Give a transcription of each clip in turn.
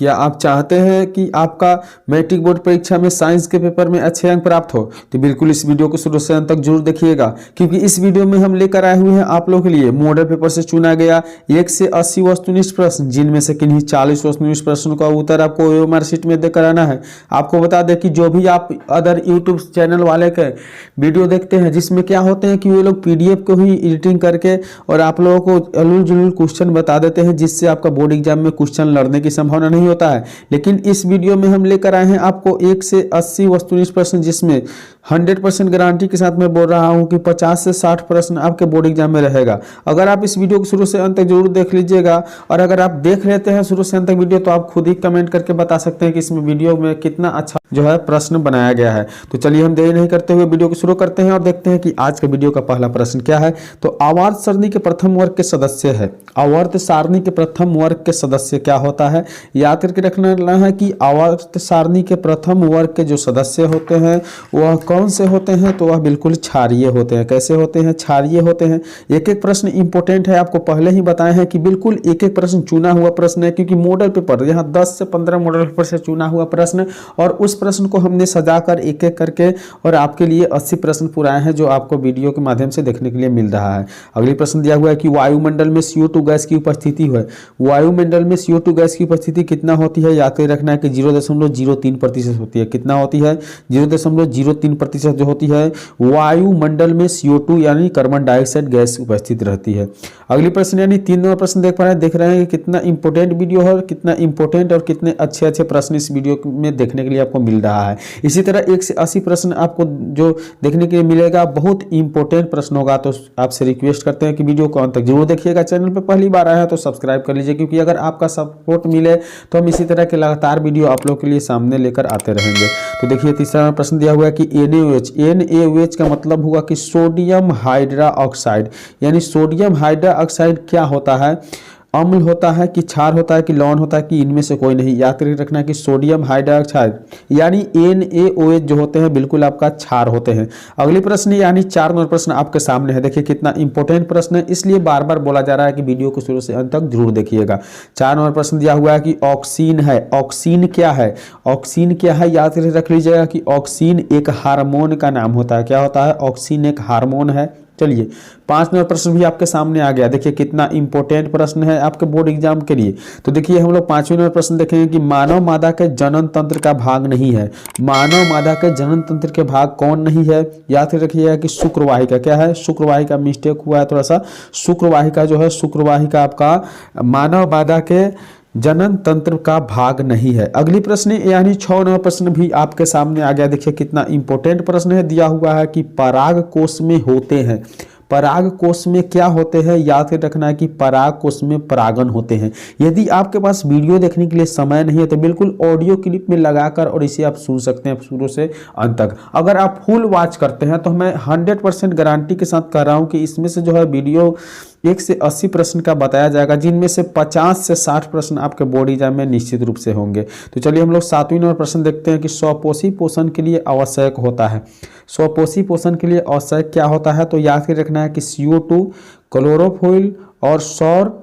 क्या आप चाहते हैं कि आपका मैट्रिक बोर्ड परीक्षा में साइंस के पेपर में अच्छे अंक प्राप्त हो? तो बिल्कुल इस वीडियो को शुरू से अंत तक जरूर देखिएगा, क्योंकि इस वीडियो में हम लेकर आए हुए हैं आप लोगों के लिए मॉडल पेपर से चुना गया 1 से 80 वस्तुनिष्ठ प्रश्न, जिनमें से किन्हीं 40 वस्तुनिष्ठ प्रश्नों का उत्तर आपको ओएमआर शीट में देकर आना है। आपको बता दें कि जो भी आप अदर यूट्यूब चैनल वाले के वीडियो देखते हैं, जिसमें क्या होते हैं कि वे लोग PDF को ही एडिटिंग करके और आप लोगों को अल्लुल जुलुल क्वेश्चन बता देते हैं, जिससे आपका बोर्ड एग्जाम में क्वेश्चन लड़ने की संभावना नहीं होता है। लेकिन इस वीडियो में हम लेकर आए हैं आपको 1 से 80 वस्तुनिष्ठ प्रश्न, जिसमें 100% गारंटी के साथ मैं बोल रहा हूं कि 50 से 60 प्रश्न आपके बोर्ड एग्जाम में रहेगा। अगर आप इस वीडियो को शुरू से अंत तक जरूर देख लीजिएगा, और अगर आप देख लेते हैं शुरू से अंत तक वीडियो, तो आप खुद ही कमेंट करके बता सकते हैं कि इसमें वीडियो में कितना अच्छा जो है प्रश्न बनाया गया है। तो चलिए हम देरी नहीं करते हुए वीडियो को शुरू करते हैं और देखते हैं कि आज के वीडियो का पहला प्रश्न क्या है। तो आवर्त सारणी के प्रथम वर्ग के सदस्य है। आवर्त सारणी के प्रथम वर्ग के सदस्य क्या होता है? याद करके रखना है कि आवर्त सारणी के प्रथम वर्ग के जो सदस्य होते हैं वह कौन से होते हैं? तो वह बिल्कुल क्षारीय होते हैं। कैसे होते हैं? क्षारीय होते हैं। एक एक प्रश्न इंपॉर्टेंट है, आपको पहले ही बताए हैं कि बिल्कुल एक एक प्रश्न चुना हुआ प्रश्न है, क्योंकि मॉडल पेपर यहाँ 10 से 15 मॉडल पेपर से चुना हुआ प्रश्न, और उस प्रश्न को हमने सजाकर एक एक करके और आपके लिए 80 प्रश्न पुराए हैं, जो आपको वीडियो के माध्यम से देखने के लिए मिल रहा है। अगली प्रश्न दिया हुआ है कि वायुमंडल में CO2 गैस की उपस्थिति है। वायुमंडल में CO2 गैस की उपस्थिति कितना होती है? याद कर रखना है कि 0.03% होती है। कितना होती है? 0.03% जो होती है वायुमंडल में CO2 यानी कार्बन डाइऑक्साइड गैस उपस्थित रहती है। अगली प्रश्न यानी 3 नंबर प्रश्न देख रहे हैं कि कितना इंपॉर्टेंट वीडियो है, कितना इंपॉर्टेंट और कितने अच्छे अच्छे प्रश्न इस वीडियो में देखने के लिए आपको मिल रहा है। इसी तरह 1 से 80 प्रश्न आपको जो देखने के लिए मिलेगा, बहुत इंपॉर्टेंट प्रश्न होगा। तो आपसे रिक्वेस्ट करते हैं कि वीडियो को अंत तक जरूर देखिएगा। चैनल पर पहली बार आया है तो सब्सक्राइब कर लीजिए, क्योंकि अगर आपका सपोर्ट मिले तो हम इसी तरह के लगातार वीडियो आप लोग के लिए सामने लेकर आते रहेंगे। तो देखिए तीसरा प्रश्न दिया हुआ है कि NaOH का मतलब हुआ कि सोडियम हाइड्रा ऑक्साइड, यानी सोडियम हाइड्रा ऑक्साइड क्या होता है? अम्ल होता है कि क्षार होता है कि लवण होता है कि इनमें से कोई नहीं? याद करके रखना है कि सोडियम हाइड्रोक्साइड यानी NaOH जो होते हैं बिल्कुल आपका क्षार होते हैं। अगली प्रश्न यानी 4 नंबर प्रश्न आपके सामने है। देखिए कितना इंपॉर्टेंट प्रश्न है, इसलिए बार बार बोला जा रहा है कि वीडियो को शुरू से अंत तक जरूर देखिएगा। 4 नंबर प्रश्न दिया हुआ है कि ऑक्सीन है। ऑक्सीन क्या है? ऑक्सीन क्या है? याद करके रख लीजिएगा कि ऑक्सीन एक हार्मोन का नाम होता है। क्या होता है? ऑक्सीन एक हार्मोन है। चलिए 5 नंबर प्रश्न भी आपके सामने आ गया। देखिए कितना इंपॉर्टेंट प्रश्न है आपके बोर्ड एग्जाम के लिए। तो देखिए हम लोग 5वें नंबर प्रश्न देखेंगे कि मानव मादा के जनन तंत्र का भाग नहीं है। मानव मादा के जनन तंत्र के भाग कौन नहीं है? याद रखिएगा कि शुक्रवाहिका। क्या है? शुक्रवाहिका। मिस्टेक हुआ है थोड़ा सा। शुक्रवाहिका जो है, शुक्रवाहिका आपका मानव मादा के जनन तंत्र का भाग नहीं है। अगली प्रश्न यानी 6 नंबर प्रश्न भी आपके सामने आ गया। देखिए कितना इंपॉर्टेंट प्रश्न है। दिया हुआ है कि पराग कोश में होते हैं। पराग कोश में क्या होते हैं? याद रखना है कि पराग कोश में परागन होते हैं। यदि आपके पास वीडियो देखने के लिए समय नहीं है तो बिल्कुल ऑडियो क्लिप में लगाकर और इसे आप सुन सकते हैं शुरू से अंत तक। अगर आप फुल वॉच करते हैं तो मैं 100% गारंटी के साथ कह रहा हूं कि इसमें से जो है वीडियो 1 से 80 प्रश्न का बताया जाएगा, जिनमें से 50 से 60 प्रश्न आपके बोर्ड एग्जाम में निश्चित रूप से होंगे। तो चलिए हम लोग 7वें नंबर प्रश्न देखते हैं कि स्वपोषी पोषण के लिए आवश्यक होता है। स्वपोषी पोषण के लिए आवश्यक क्या होता है? तो याद कर रखना है कि CO2, क्लोरोफिल और सौर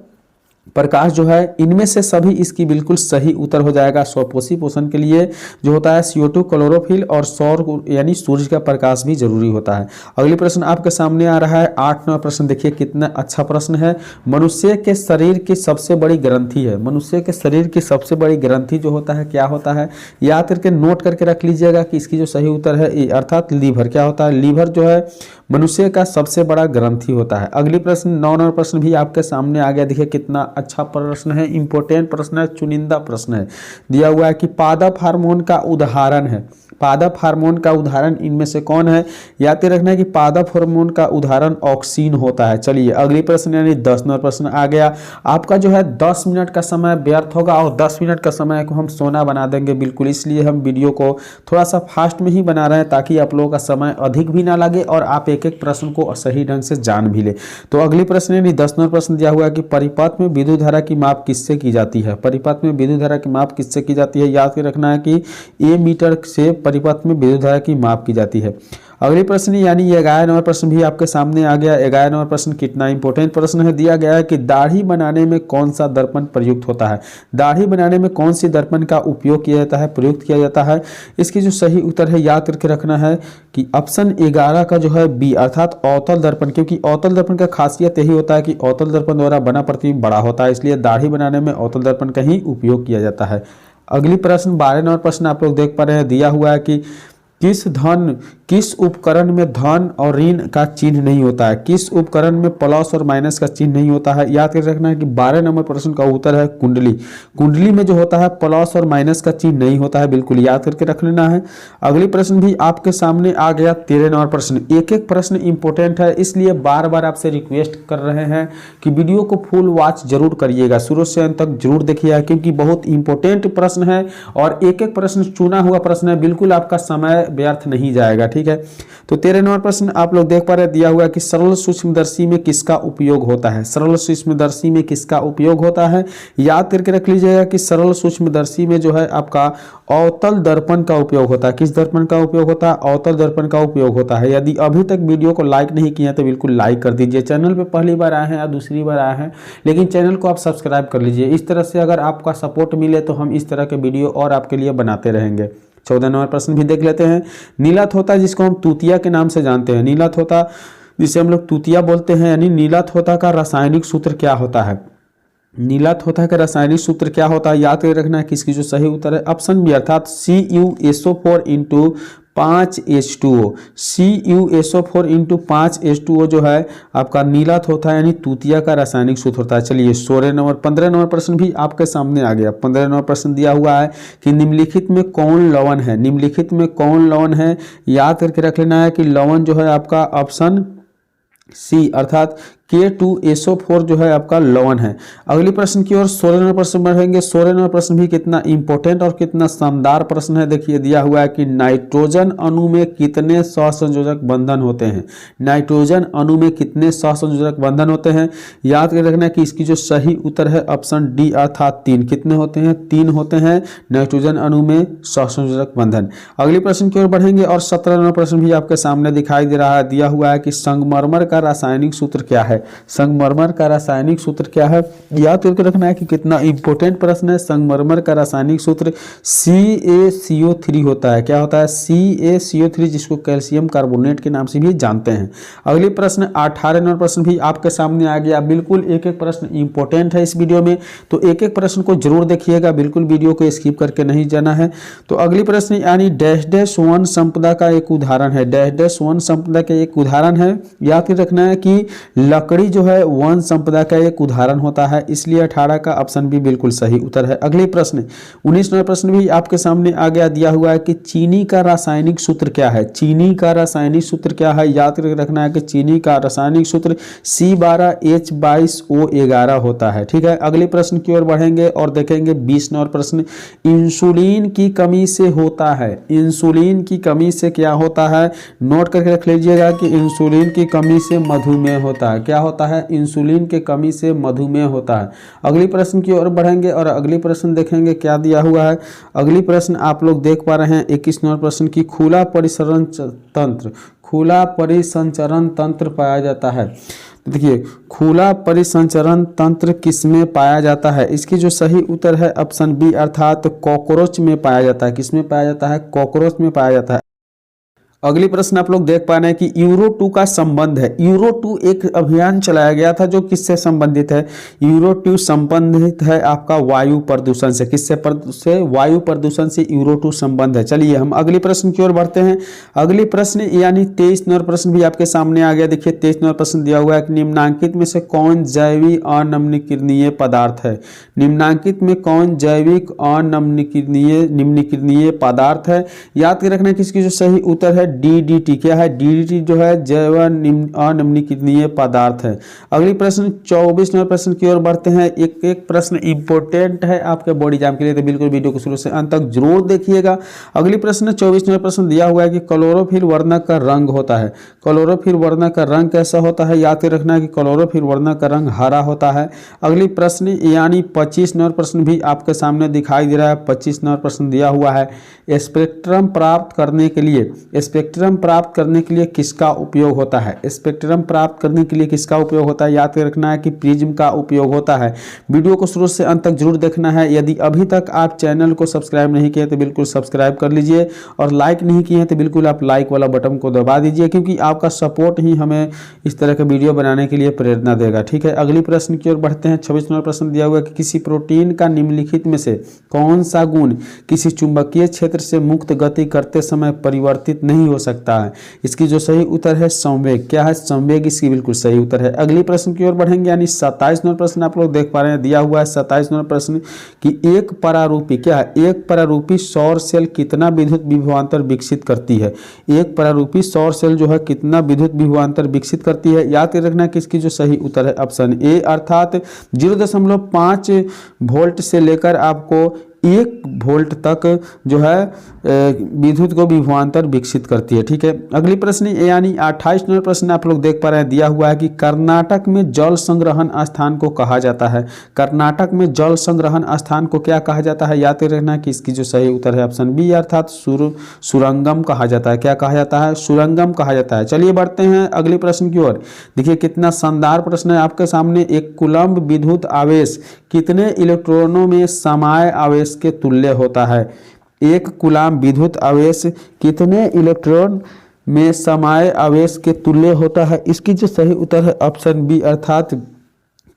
प्रकाश जो है, इनमें से सभी इसकी बिल्कुल सही उत्तर हो जाएगा। स्वपोषी पोषण के लिए जो होता है CO2, क्लोरोफिल और सौर यानी सूर्य का प्रकाश भी जरूरी होता है। अगली प्रश्न आपके सामने आ रहा है 8 नंबर प्रश्न। देखिए कितना अच्छा प्रश्न है। मनुष्य के शरीर की सबसे बड़ी ग्रंथि है। मनुष्य के शरीर की सबसे बड़ी ग्रंथि जो होता है क्या होता है? याद करके नोट करके रख लीजिएगा कि इसकी जो सही उत्तर है अर्थात लीवर। क्या होता है? लीवर जो है मनुष्य का सबसे बड़ा ग्रंथि होता है। अगली प्रश्न 9 नंबर प्रश्न भी आपके सामने आ गया। देखिए कितना अच्छा प्रश्न है, इंपॉर्टेंट प्रश्न है, चुनिंदा प्रश्न है। दिया हुआ है कि पादप हार्मोन का उदाहरण है। पादप हार्मोन का उदाहरण इनमें से कौन है? याद रखना है कि पादप हार्मोन का उदाहरण ऑक्सीन होता है। चलिए अगली प्रश्न यानी 10 नंबर प्रश्न आ गया। आपका जो है 10 मिनट का समय व्यर्थ होगा और 10 मिनट का समय को हम सोना बना देंगे बिल्कुल, इसलिए हम वीडियो को थोड़ा सा फास्ट में ही बना रहे हैं ताकि आप लोगों का समय अधिक भी ना लगे और आप एक एक प्रश्न को सही ढंग से जान भी ले। तो अगली प्रश्न यानी 10 नंबर प्रश्न दिया हुआ है कि परिपथ में विद्युत धारा की माप किससे की जाती है? परिपथ में विद्युत धारा की माप किससे की जाती है? याद रखना है कि A मीटर से परिपथ में विद्युत धारा की माप की जाती है। अगले प्रश्न यानी 11 नंबर प्रश्न भी आपके सामने आ गया। 11 नंबर प्रश्न कितना इंपॉर्टेंट प्रश्न है, दिया गया है कि दाढ़ी बनाने में कौन सा दर्पण प्रयुक्त होता है। दाढ़ी बनाने में कौन सी दर्पण का उपयोग किया जाता है, प्रयुक्त किया जाता है। इसकी जो सही उत्तर है याद करके रखना है कि ऑप्शन 11 का जो है बी अर्थात अवतल दर्पण, क्योंकि अवतल दर्पण का खासियत यही होता है कि अवतल दर्पण द्वारा बना प्रतिबिंब बड़ा होता है, इसलिए दाढ़ी बनाने में अवतल दर्पण का ही उपयोग किया जाता है। अगली प्रश्न 12 नंबर प्रश्न आप लोग देख पा रहे हैं, दिया हुआ है कि किस उपकरण में धन और ऋण का चिन्ह नहीं होता है, किस उपकरण में प्लस और माइनस का चिन्ह नहीं होता है। याद कर रखना है कि 12 नंबर प्रश्न का उत्तर है कुंडली। कुंडली में जो होता है प्लस और माइनस का चिन्ह नहीं होता है, बिल्कुल याद करके रख लेना है। अगली प्रश्न भी आपके सामने आ गया 13 नंबर प्रश्न। एक एक प्रश्न इंपॉर्टेंट है, इसलिए बार बार आपसे रिक्वेस्ट कर रहे हैं कि वीडियो को फुल वॉच जरूर करिएगा, शुरू से अंत तक जरूर देखिएगा, क्योंकि बहुत इंपॉर्टेंट प्रश्न है और एक एक प्रश्न चुना हुआ प्रश्न है, बिल्कुल आपका समय व्यर्थ नहीं जाएगा। ठीक है, तो 13 नंबर प्रश्न आप लोग देख पा रहे हैं, दिया हुआ है कि सरल सूक्ष्मदर्शी में किसका उपयोग होता है। सरल सूक्ष्मदर्शी में किसका उपयोग होता है, याद करके रख लीजिएगा कि सरल सूक्ष्मदर्शी में जो है आपका अवतल दर्पण का उपयोग होता है। किस दर्पण का उपयोग होता है, अवतल दर्पण का उपयोग होता है। यदि अभी तक वीडियो को लाइक नहीं किया तो बिल्कुल लाइक कर दीजिए। चैनल पे पहली बार आए हैं या दूसरी बार आए हैं, लेकिन चैनल को आप सब्सक्राइब कर लीजिए। इस तरह से अगर आपका सपोर्ट मिले तो हम इस तरह के वीडियो और आपके लिए बनाते रहेंगे। 14 नंबर प्रश्न भी देख लेते हैं। नीला तोता जिसको हम तूतिया के नाम से जानते हैं, नीला तोता जिसे हम लोग तूतिया बोलते हैं, यानी नीला तोता का रासायनिक सूत्र क्या होता है। नीला तोता का रासायनिक सूत्र क्या होता है, याद कर रखना है कि इसकी जो सही उत्तर है ऑप्शन बी अर्थात CuSO4 into 5H2O। CuSO4 into 5H2O जो है आपका नीला तोता यानी तूतिया का रासायनिक सूत्र होता है। चलिए 15 नंबर प्रश्न भी आपके सामने आ गया। 15 नंबर प्रश्न दिया हुआ है कि निम्नलिखित में कौन लवण है। निम्नलिखित में कौन लवण है, याद करके रख लेना है कि लवण जो है आपका ऑप्शन सी अर्थात K2SO4 जो है आपका लवण है। अगली प्रश्न की ओर 16 नंबर प्रश्न बढ़ेंगे। 16 नंबर प्रश्न भी कितना इंपॉर्टेंट और कितना शानदार प्रश्न है, देखिए दिया हुआ है कि नाइट्रोजन अणु में कितने सहसंयोजक बंधन होते हैं। नाइट्रोजन अणु में कितने सहसंयोजक बंधन होते हैं, याद कर रखना है कि इसकी जो सही उत्तर है ऑप्शन डी अर्थात 3। कितने होते हैं, 3 होते हैं नाइट्रोजन अणु में सहसंयोजक बंधन। अगली प्रश्न की ओर बढ़ेंगे और 17 नंबर प्रश्न भी आपके सामने दिखाई दे रहा है। दिया हुआ है कि संगमरमर का रासायनिक सूत्र क्या है। संगमरमर का रासायनिक सूत्र क्या है, याद करके रखना है कि कितना इंपॉर्टेंट प्रश्न है। संगमरमर का रासायनिक सूत्र CaCO3 होता है। क्या होता है, CaCO3, जिसको कैल्शियम कार्बोनेट के नाम से भी जानते हैं। अगली प्रश्न 18 नंबर प्रश्न भी आपके सामने आ गया। बिल्कुल एक एक प्रश्न इंपॉर्टेंट है इस वीडियो में, तो एक एक प्रश्न को जरूर देखिएगा, बिल्कुल वीडियो को स्किप करके नहीं जाना है। तो अगली प्रश्न यानी -1 संपदा का एक उदाहरण है। -1 संपदा का एक उदाहरण है, याद कर रखना है कि लकड़ी जो है वन संपदा का एक उदाहरण होता है, इसलिए 18 का ऑप्शन भी बिल्कुल सही उत्तर है। अगले प्रश्न 19 नंबर प्रश्न भी आपके सामने आ गया। दिया हुआ है कि चीनी का रासायनिक सूत्र क्या है। चीनी का रासायनिक सूत्र क्या है, याद करके रखना है कि चीनी का रासायनिक सूत्र C12H22O11 होता है। ठीक है, अगले प्रश्न की ओर बढ़ेंगे और देखेंगे 20 नंबर प्रश्न। इंसुलिन की कमी से होता है, इंसुलिन की कमी से क्या होता है, नोट करके रख लीजिएगा कि इंसुलिन की कमी से मधुमेह होता है। क्या होता है, इंसुलिन के कमी से मधुमेह होता है। अगली प्रश्न की ओर बढ़ेंगे और अगली प्रश्न देखेंगे क्या दिया हुआ है। अगली प्रश्न आप लोग देख पा रहे हैं 21 नंबर प्रश्न की खुला परिसंचरण तंत्र, खुला परिसंचरण तंत्र पाया जाता है। देखिए खुला परिसंचरण तंत्र किसमें पाया जाता है, इसकी जो सही उत्तर है ऑप्शन बी अर्थात कॉकरोच में पाया जाता है। किसमें पाया जाता है, कॉकरोच में पाया जाता है। अगली प्रश्न आप लोग देख पा रहे हैं कि यूरो 2 का संबंध है। यूरो 2 एक अभियान चलाया गया था जो किससे संबंधित है, यूरो 2 संबंधित है आपका वायु प्रदूषण से। किससे, वायु प्रदूषण से यूरो 2 संबंध है। चलिए हम अगली प्रश्न की ओर बढ़ते हैं। अगली प्रश्न यानी 23 नंबर प्रश्न भी आपके सामने आ गया। देखिए 23 नंबर प्रश्न दिया हुआ है कि निम्नांकित में से कौन जैविक अनम्नीकरणीय पदार्थ है। निम्नांकित में कौन जैविक निम्नीकरणीय पदार्थ है, याद कर रखना है कि इसकी जो सही उत्तर है DDT। क्या है, DDT जो है जैव अनम्नीकरणीय पदार्थ है। अगली प्रश्न 24 नंबर प्रश्न की ओर बढ़ते हैं। एक एक प्रश्न इंपॉर्टेंट है आपके बोर्ड एग्जाम के लिए, तो बिल्कुल वीडियो को शुरू से अंत तक जरूर देखिएगा। अगली प्रश्न 24 नंबर प्रश्न दिया हुआ है कि क्लोरोफिल वर्णक का रंग होता है। क्लोरोफिल वर्णक का रंग कैसा होता है, याद कर रखना है कि क्लोरोफिल वर्णक का रंग हरा होता है। अगली प्रश्न यानी 25 नंबर प्रश्न भी आपके सामने दिखाई दे रहा है। 25 नंबर प्रश्न दिया हुआ है स्पेक्ट्रम प्राप्त करने के लिए स्पेक्ट्रम प्राप्त करने के लिए किसका उपयोग होता है? स्पेक्ट्रम प्राप्त करने के लिए किसका उपयोग होता है? याद रखना है कि प्रिज्म का उपयोग होता है। वीडियो को शुरू से अंत तक जरूर देखना है। यदि अभी तक आप चैनल को सब्सक्राइब नहीं किए तो बिल्कुल सब्सक्राइब कर लीजिए और लाइक नहीं किए हैं तो बिल्कुल आप लाइक वाला बटन को दबा दीजिए, क्योंकि आपका सपोर्ट ही हमें इस तरह का वीडियो बनाने के लिए प्रेरणा देगा। ठीक है, अगली प्रश्न की ओर बढ़ते हैं। 26 नंबर प्रश्न दिया हुआ है कि किसी प्रोटीन का निम्नलिखित में से कौन सा गुण किसी चुंबकीय क्षेत्र से मुक्त गति करते समय परिवर्तित नहीं हो सकता है? इसकी जो सही उत्तर है संवेग। क्या है? संवेग इसकी बिल्कुल सही उत्तर है। अगली प्रश्न की ओर बढ़ेंगे, यानी 27 नंबर प्रश्न आप लोग देख पा रहे हैं, दिया हुआ है 27 नंबर प्रश्न कि एक परारूपी, क्या है? एक परारूपी सौर सेल कितना विद्युत विभवांतर विकसित करती है? एक परारूपी सौर सेल जो है कितना विद्युत विभवांतर विकसित करती है? याद रखना कि इसकी जो सही उत्तर है ऑप्शन ए, अर्थात 0.5 वोल्ट से लेकर आपको 1 वोल्ट तक जो है विद्युत को विभवांतर विकसित करती है। ठीक है, अगली प्रश्न यानी 28 नंबर प्रश्न आप लोग देख पा रहे हैं, दिया हुआ है कि कर्नाटक में जल संग्रहण स्थान को कहा जाता है। कर्नाटक में जल संग्रहण स्थान को क्या कहा जाता है? याद रखना कि इसकी जो सही उत्तर है ऑप्शन बी, अर्थात सुरंगम कहा जाता है। क्या कहा जाता है? सुरंगम कहा जाता है। चलिए बढ़ते हैं अगले प्रश्न की ओर। देखिए कितना शानदार प्रश्न है आपके सामने। एक कूलम्ब विद्युत आवेश कितने इलेक्ट्रॉनों में समाय आवेश के तुल्य होता है? एक कूलम्ब विद्युत आवेश कितने इलेक्ट्रॉन में समाय आवेश के तुल्य होता है? इसकी जो सही उत्तर है ऑप्शन बी, अर्थात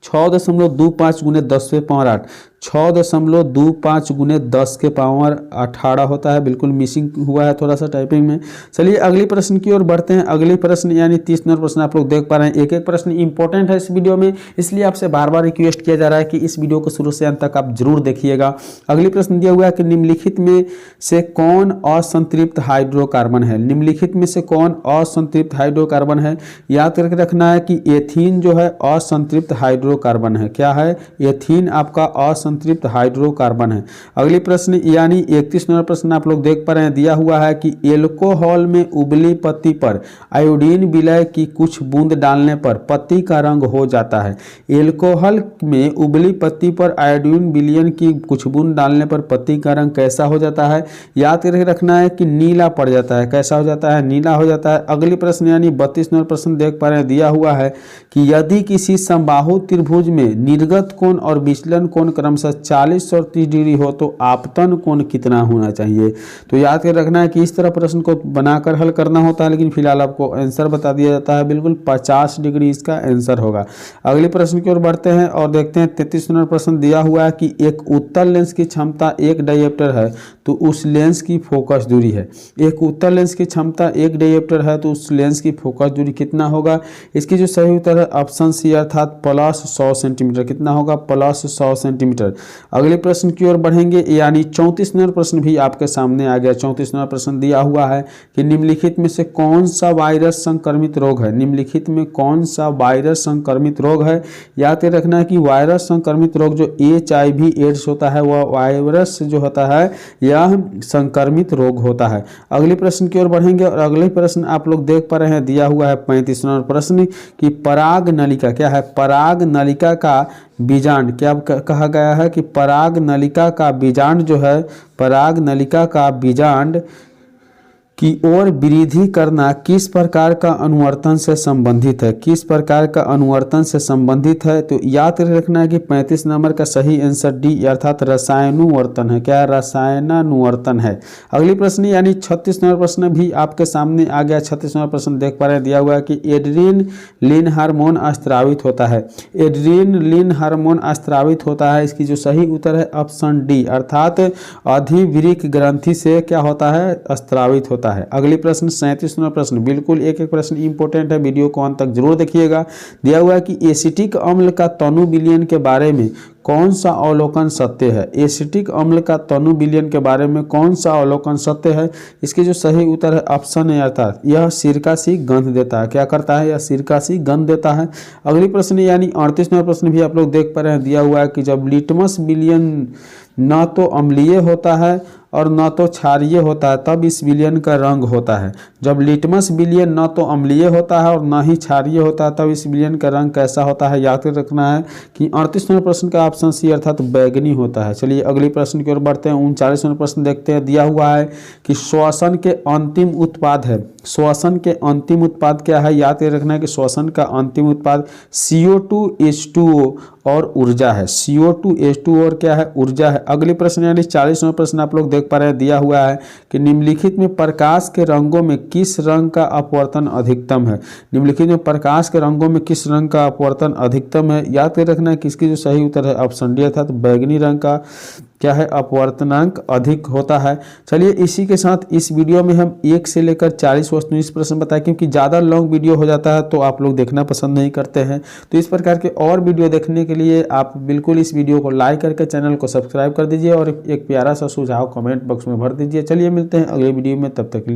6.25 × 10⁸ 6.25 × 10⁸ होता है। बिल्कुल मिसिंग हुआ है थोड़ा सा टाइपिंग में। चलिए अगली प्रश्न की ओर बढ़ते हैं। अगली प्रश्न यानी 30 नंबर प्रश्न आप लोग देख पा रहे हैं। एक एक प्रश्न इंपॉर्टेंट है इस वीडियो में, इसलिए आपसे बार बार रिक्वेस्ट किया जा रहा है कि इस वीडियो को शुरू से अंत तक आप जरूर देखिएगा। अगली प्रश्न दिया हुआ है कि निम्नलिखित में से कौन असंतृप्त हाइड्रोकार्बन है? निम्नलिखित में से कौन असंतृप्त हाइड्रोकार्बन है? याद करके रखना है कि एथीन जो है असंतृप्त हाइड्रोकार्बन है। क्या है? एथीन आपका असंतृप्त हाइड्रोकार्बन है। अगली प्रश्न यानी 31 नंबर प्रश्न आप लोग देख पा रहे हैं, दिया हुआ है कि एल्कोहल में उबली पत्ती पर आयोडीन विलय की कुछ बूंद डालने पर पत्ती का रंग हो जाता है। एल्कोहल में उबली पत्ती पर आयोडीन विलयन की कुछ बूंद डालने पर पत्ती का रंग कैसा हो जाता है? याद करके रखना है कि नीला पड़ जाता है। कैसा हो जाता है? नीला हो जाता है। अगली प्रश्न यानी 32 नंबर प्रश्न देख पा रहे हैं, दिया हुआ है कि यदि किसी समबाहु त्रिभुज में निर्गत कोण और विचलन कोण क्रमशः 40 और 30 डिग्री हो तो आपतन कोण कितना होना चाहिए? तो याद कर रखना है कि इस तरह प्रश्न को बनाकर हल करना होता है, लेकिन फिलहाल आपको आंसर बता दिया जाता है। बिल्कुल 50 डिग्री इसका आंसर होगा। अगले प्रश्न की ओर बढ़ते हैं और देखते हैं 33 नंबर प्रश्न दिया हुआ है कि एक उत्तल लेंस की क्षमता 1 डायप्टर है तो उस लेंस की फोकस दूरी है। एक उत्तल लेंस की क्षमता 1 डायप्टर है तो उस लेंस की फोकस दूरी कितना होगा? इसकी जो सही उत्तर है ऑप्शन सी, अर्थात +100 सेंटीमीटर। कितना होगा? +100 सेंटीमीटर। अगले प्रश्न की ओर बढ़ेंगे यानी 34 नंबर प्रश्न भी आपके सामने आ गया। 34 नंबर प्रश्न दिया हुआ है कि निम्नलिखित में से कौन सा वायरस संक्रमित रोग है? निम्नलिखित में कौन सा वायरस संक्रमित रोग है? याद रखना है कि वायरस संक्रमित रोग जो HIV एड्स होता है वह वायरस जो होता है यह संक्रमित रोग होता है। अगले प्रश्न की ओर बढ़ेंगे और अगले प्रश्न आप लोग देख पा रहे हैं, दिया हुआ है 35 नंबर प्रश्न कि पराग नलिका, क्या है? पराग नलिका का बीजांड, क्या कहा गया है कि पराग नलिका का बीजांड जो है, पराग नलिका का बीजांड की ओर वृद्धि करना किस प्रकार का अनुवर्तन से संबंधित है? किस प्रकार का अनुवर्तन से संबंधित है? तो याद रखना है कि 35 नंबर का सही आंसर डी, अर्थात रसायनुवर्तन है। क्या? रसायनानुवर्तन है। अगली प्रश्न यानी 36 नंबर प्रश्न भी आपके सामने आ गया। 36 नंबर प्रश्न देख पा रहे हैं, दिया हुआ है कि एड्रेनलिन हार्मोन स्रावित होता है। एड्रेनलिन हार्मोन स्रावित होता है। इसकी जो सही उत्तर है ऑप्शन डी, अर्थात अधिवृक्क ग्रंथि से क्या होता है? स्रावित होता है। अगली प्रश्न 37 नंबर प्रश्न, बिल्कुल एक एक प्रश्न इंपॉर्टेंट है, वीडियो को अंत तक जरूर देखिएगा। दिया हुआ है कि एसिटिक अम्ल का तनु विलयन के बारे में कौन सा अवलोकन सत्य है? एसिटिक अम्ल का तनु विलयन के बारे में कौन सा अवलोकन सत्य है? इसके जो सही उत्तर है ऑप्शन है, अर्थात यह सिरका सी गंध देता है। क्या करता है? यह सिरका सी गंध देता है। अगली प्रश्न यानी 38 नंबर प्रश्न भी आप लोग देख पा रहे हैं, दिया हुआ है कि जब लिटमस विलयन न तो अम्लीय होता है और न तो क्षारीय होता है तब इस विलयन का रंग होता है। जब लिटमस विलयन न तो अम्लीय होता है और न ही क्षारीय होता है तब इस विलयन का रंग कैसा होता है? याद रखना है कि 38 नंबर प्रश्न का ऑप्शन सी अर्थात बैगनी होता है। चलिए अगले प्रश्न की ओर बढ़ते हैं। 39वां प्रश्न देखते हैं। दिया हुआ है कि श्वसन के अंतिम उत्पाद है। श्वसन के अंतिम उत्पाद क्या है? याद रखना है कि श्वसन का अंतिम उत्पाद CO2 H2O और ऊर्जा है। CO2 H2O और क्या है? ऊर्जा है। अगले प्रश्न यानी 40वां प्रश्न आप लोग देख पा रहे हैं। दिया हुआ है कि निम्नलिखित में प्रकाश के रंगों में किस रंग का अपवर्तन अधिकतम है? निम्नलिखित में प्रकाश के रंगों में किस रंग का अपवर्तन अधिकतम है? याद रखना है कि इसकी जो सही उत्तर है ऑप्शन डी था, तो बैगनी रंग का क्या है? अपवर्तनांक अधिक होता है। चलिए इसी के साथ इस वीडियो में हम 1 से लेकर 40 वस्तुनिष्ठ प्रश्न बताएं, क्योंकि ज़्यादा लॉन्ग वीडियो हो जाता है तो आप लोग देखना पसंद नहीं करते हैं। तो इस प्रकार के और वीडियो देखने के लिए आप बिल्कुल इस वीडियो को लाइक करके चैनल को सब्सक्राइब कर दीजिए और एक प्यारा सा सुझाव कमेंट बॉक्स में भर दीजिए। चलिए मिलते हैं अगले वीडियो में, तब तक के लिए।